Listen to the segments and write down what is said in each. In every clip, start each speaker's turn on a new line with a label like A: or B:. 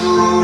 A: Azul.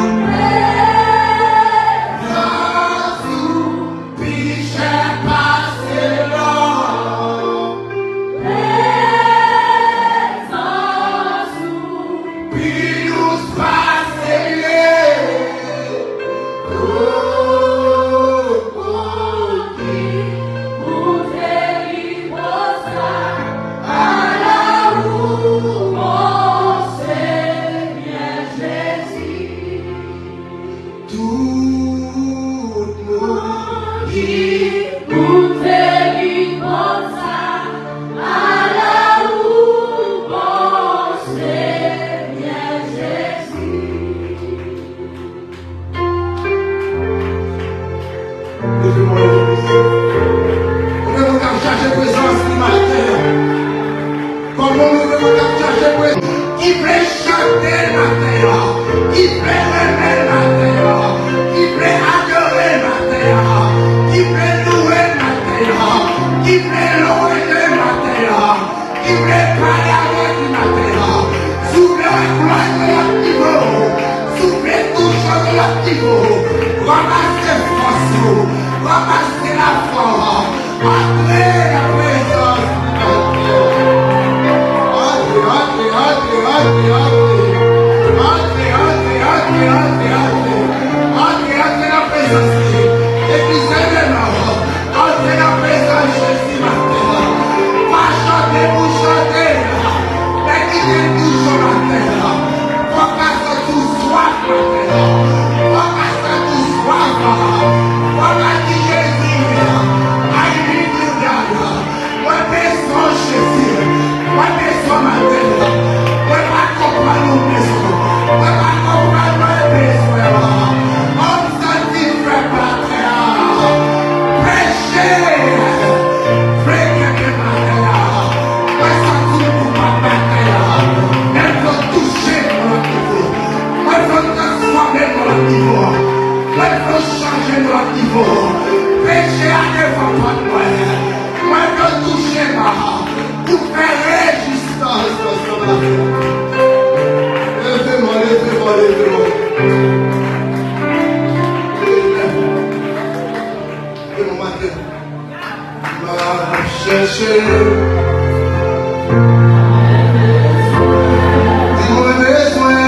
A: ramasser la foi. Entrez la présence de Entrez la présence. Église entrez la présence de Jésus matin. Pas chanter pour chanter. Mais qui est toujours matin. Faut passer tout soif matin. Faut passer tout soif. Faut passer Jésus. Aïe, moi besoin Jésus. Moi besoin matin. Moi pas comprendre nos besoins. Moi pas comprendre nos besoins. On s'en frère matin. Prêchez. Prêchez matin. Moi sentir pour ma matin. Elle veut toucher mon niveau. Moi veut transformer mon niveau. Moi veut changer mon niveau. Prêchez à devant moi. Moi veut toucher ma pour faire résistance dans la vie. Levez-moi, levez-moi, levez-moi. Levez-moi matin. Va chercher. Dis-moi besoin.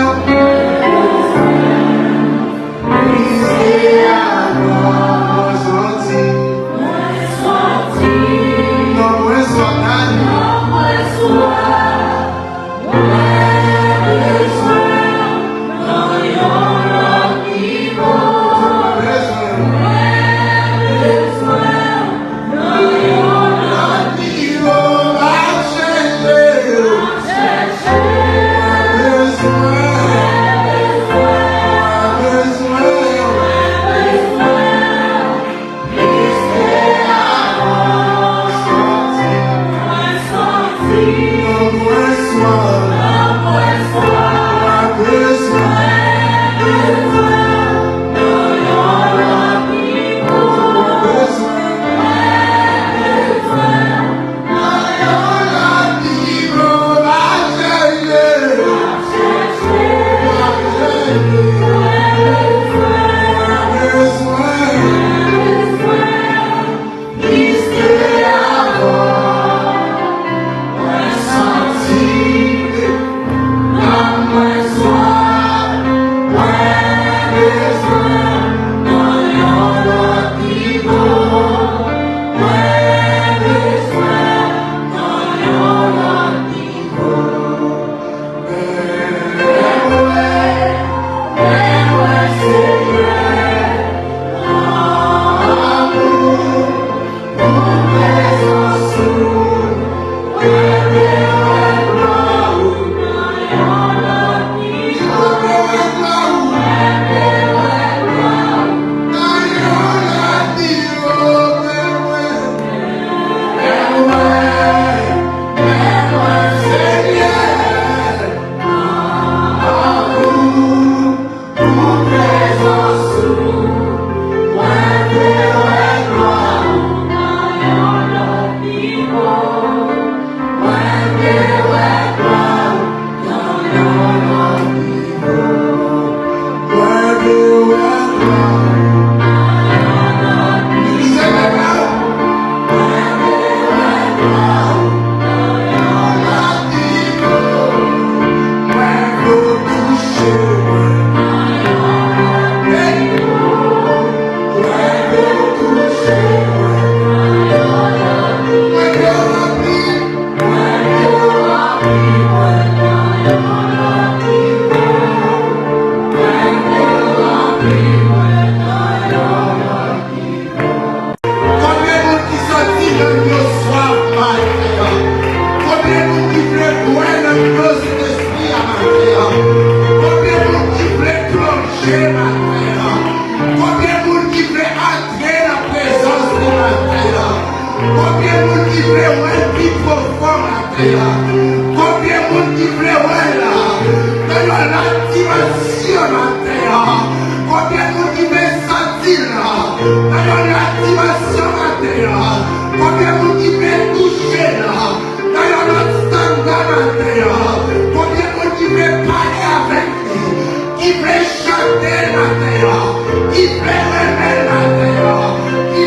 B: Qui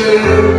A: É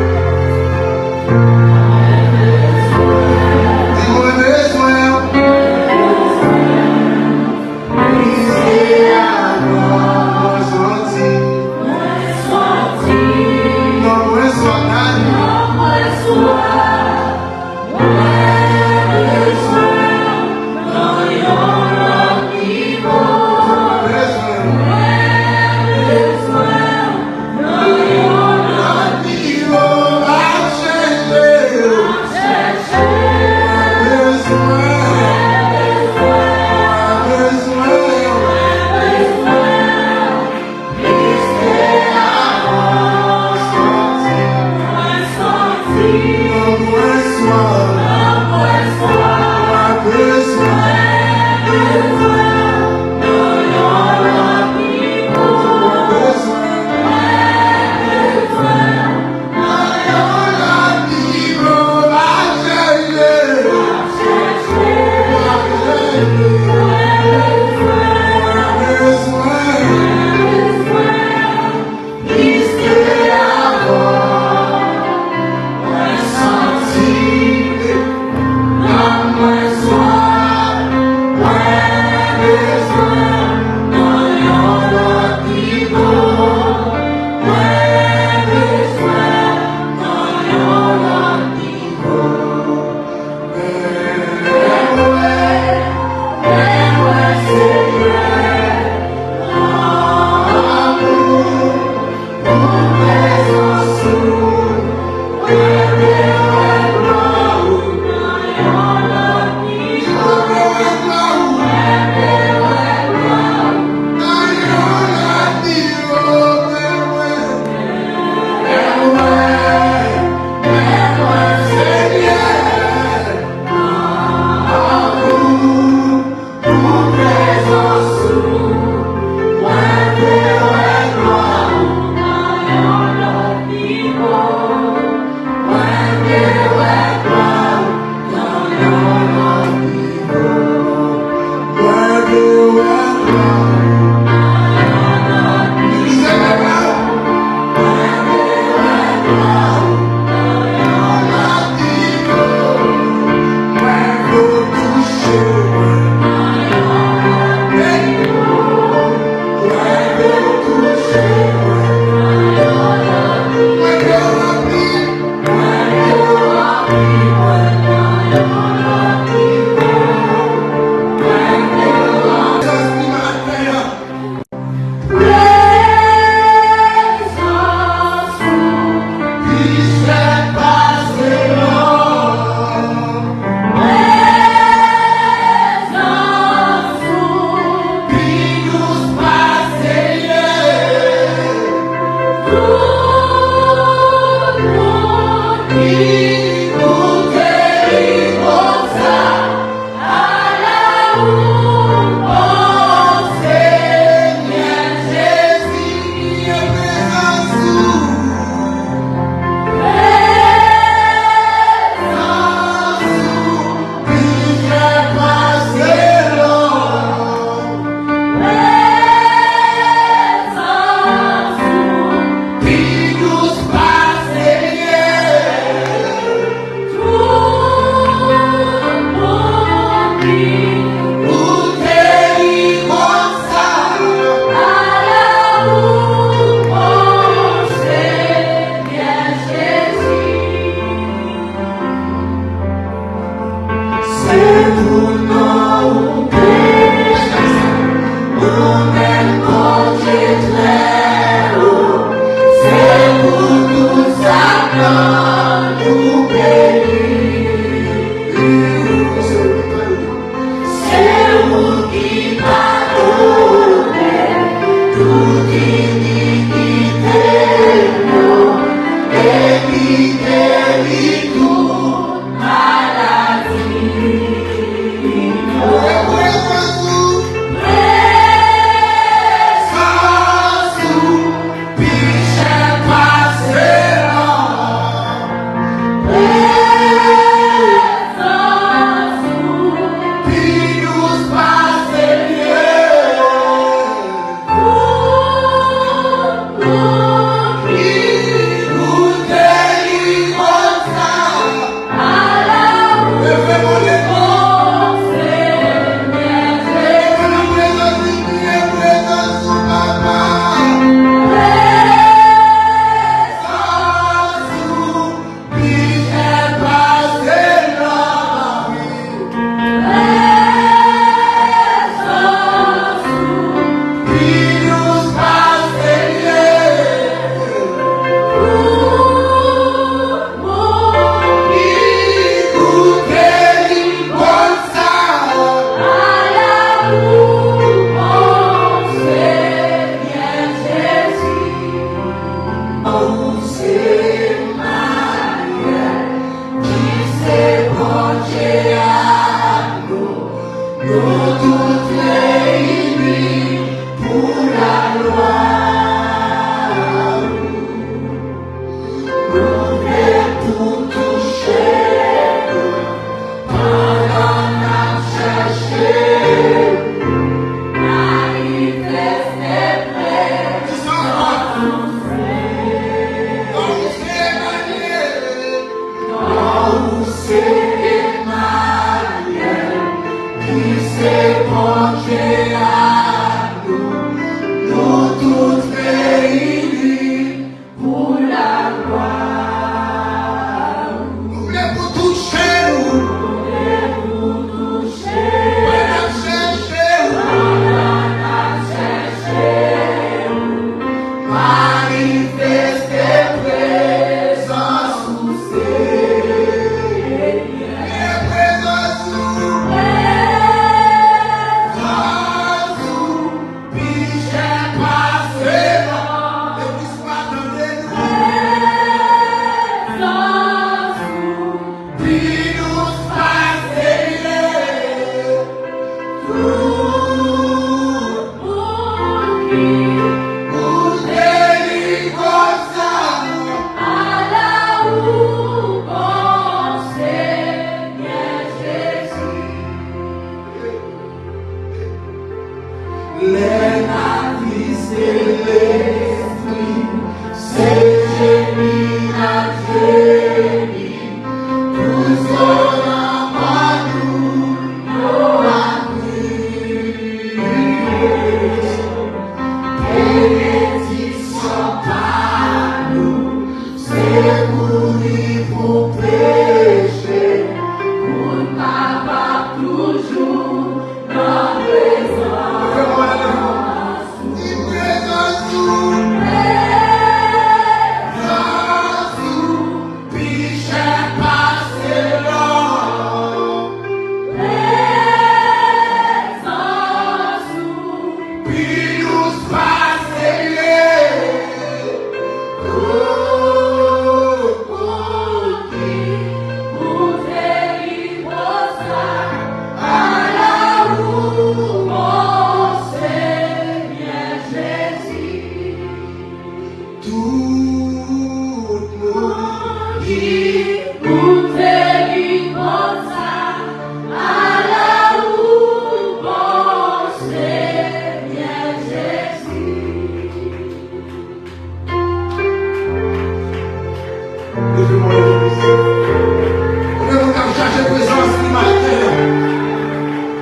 A: partager présence ce matin.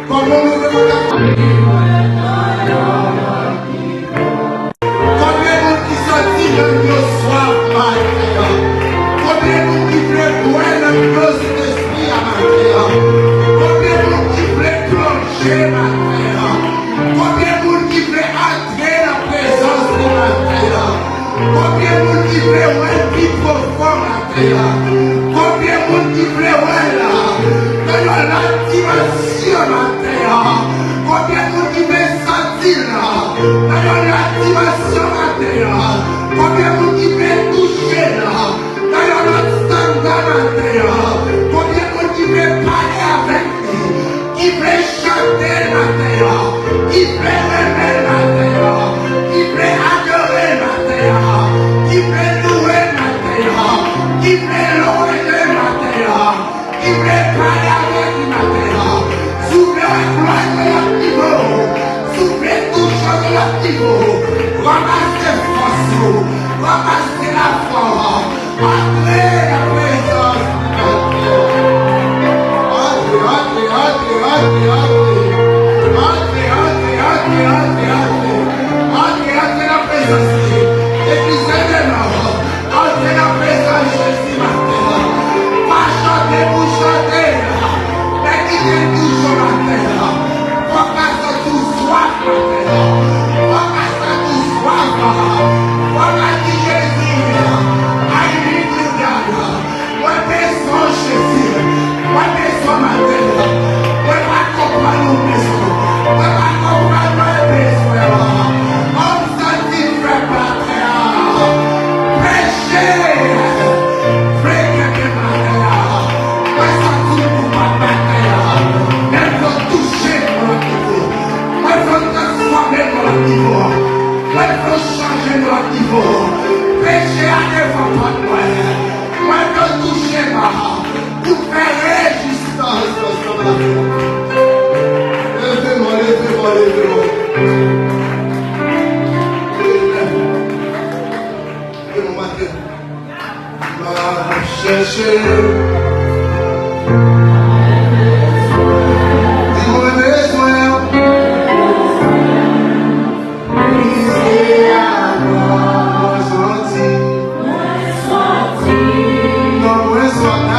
A: Comment nous devons combien de monde qui sortit dans nos soirs matin? Combien de monde qui veut boire dans nos esprits à matin? Combien de monde qui veut plonger matin? Combien de monde qui veut entrer dans la présence du matin? Combien de monde qui veut voir plus profond matin? Combien de monde qui veut voir là dans la dimension matin? Combien de monde qui veut sentir là dans la dimension matin? Combien de monde qui veut toucher là dans notre standard matin? Combien de monde qui veut parler avec nous? Qui veut chanter matin? Qui veut aimer matin? Qui veut adorer matin? Qui veut louer matin? Qui veut louer matin? Qui veut parler avec nous matin? Soufflez la gloire de notre niveau. Soufflez tout chose de notre niveau. Ramassez force. Ramassez la foi. Entrez la présence de Dieu. Entrez, entrez, entrez, entrez. Entrez, entrez, entrez, entrez, entrez. Entrez, entrez la présence de Dieu. Église éternelle. Entrez la présence de Jésus matin. Pas chanter pour chanter. Mais qui vient toujours matin. Faut pas se tout soif matin. Faut pas se tout soif. Faut pas dire Jésus. Aïe, moi descends Jésus. Moi descends matin. Moi pas comprendre nos besoins. Moi pas comprendre nos besoins. On s'en fait matin. Prêchez. Prêchez matin. Moi ça tout pour ma matin. Mais faut toucher mon niveau. Moi faut transformer mon niveau. Moi faut changer mon niveau. Prêchez à devant moi. Moi faut toucher ma. Pour faire résistance dans la vie. Levez-moi, levez-moi, levez-moi. Levez-moi matin. Va chercher. Dis-moi mes besoins. Lisez à moi, sorti. Non, moi, sorti.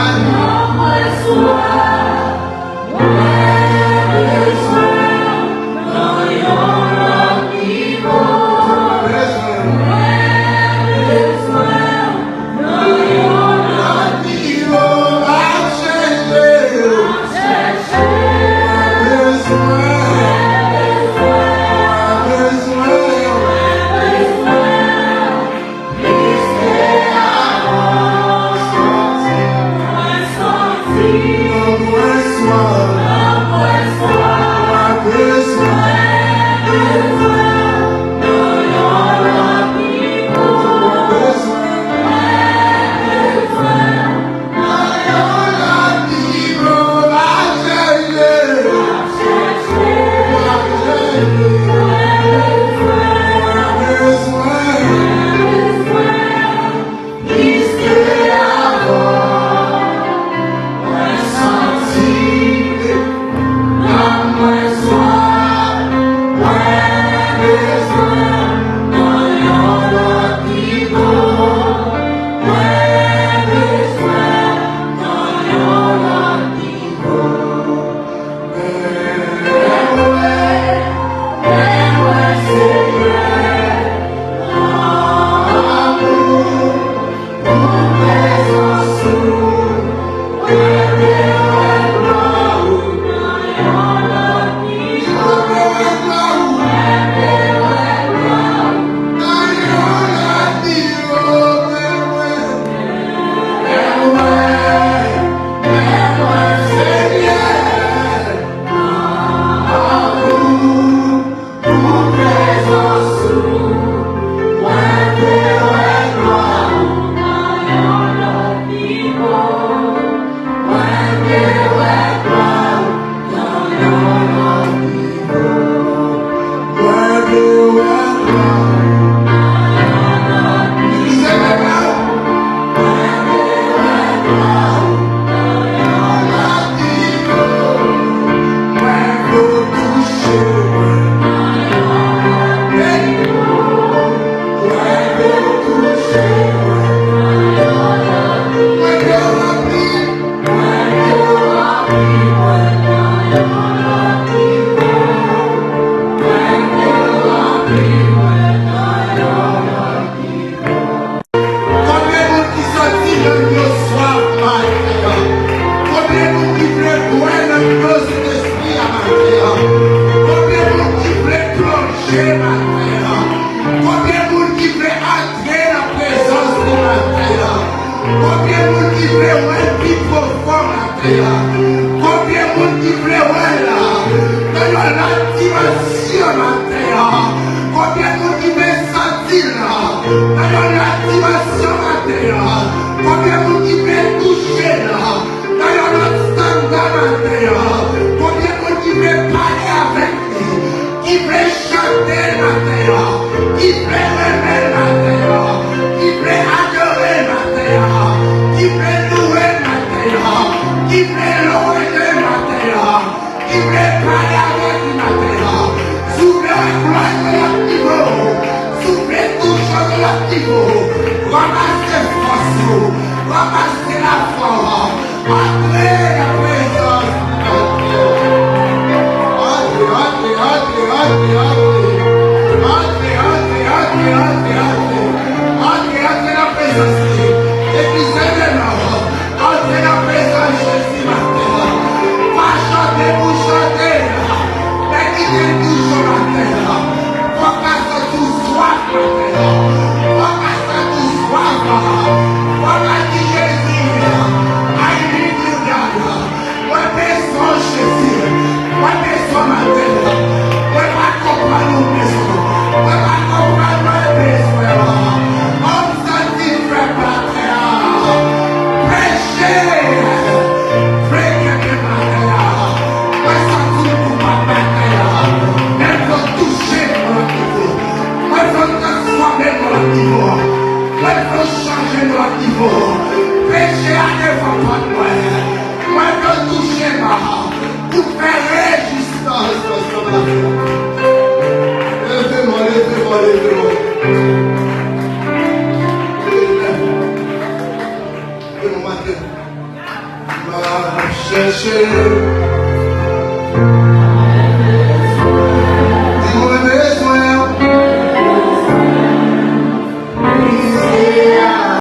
A: Combien de monde qui plaît là? Dans la dimension matin. Combien de monde qui veut sentir là? Dans la dimension matin. Combien de monde qui veut toucher là? Dans notre standard matin. Combien de monde qui veut parler avec lui? Qui veut chanter matin? Qui veut aimer matin? Qui veut adorer matin? Qui veut louer matin? Qui veut louer matin? Qui veut parler avec lui matin? Soufflez la gloire de notre niveau. Soufflez tout chose de notre niveau. Ramassez force. Ramassez la force. Entrez la présence de notre Dieu. Entrez la présence de Dieu. Et puis c'est maintenant. Entrez la présence de Jésus matin. Pas chanter pour chanter. Mais qui vient toujours matin. Faut pas se tout soif matin. Faut pas se tout soif. Faut pas dire Jésus. I need you God. Moi personne Jésus. Moi personne matin. Moi pas comprendre nos besoins. Moi pas comprendre nos besoins. On s'en dit frère matin. Prêchez. Changer notre niveau. Péché à devant moi. Moi, je toucher ma pour faire résistance sur la vie. Levez-moi, levez-moi, levez-moi. Levez-moi matin. Va chercher.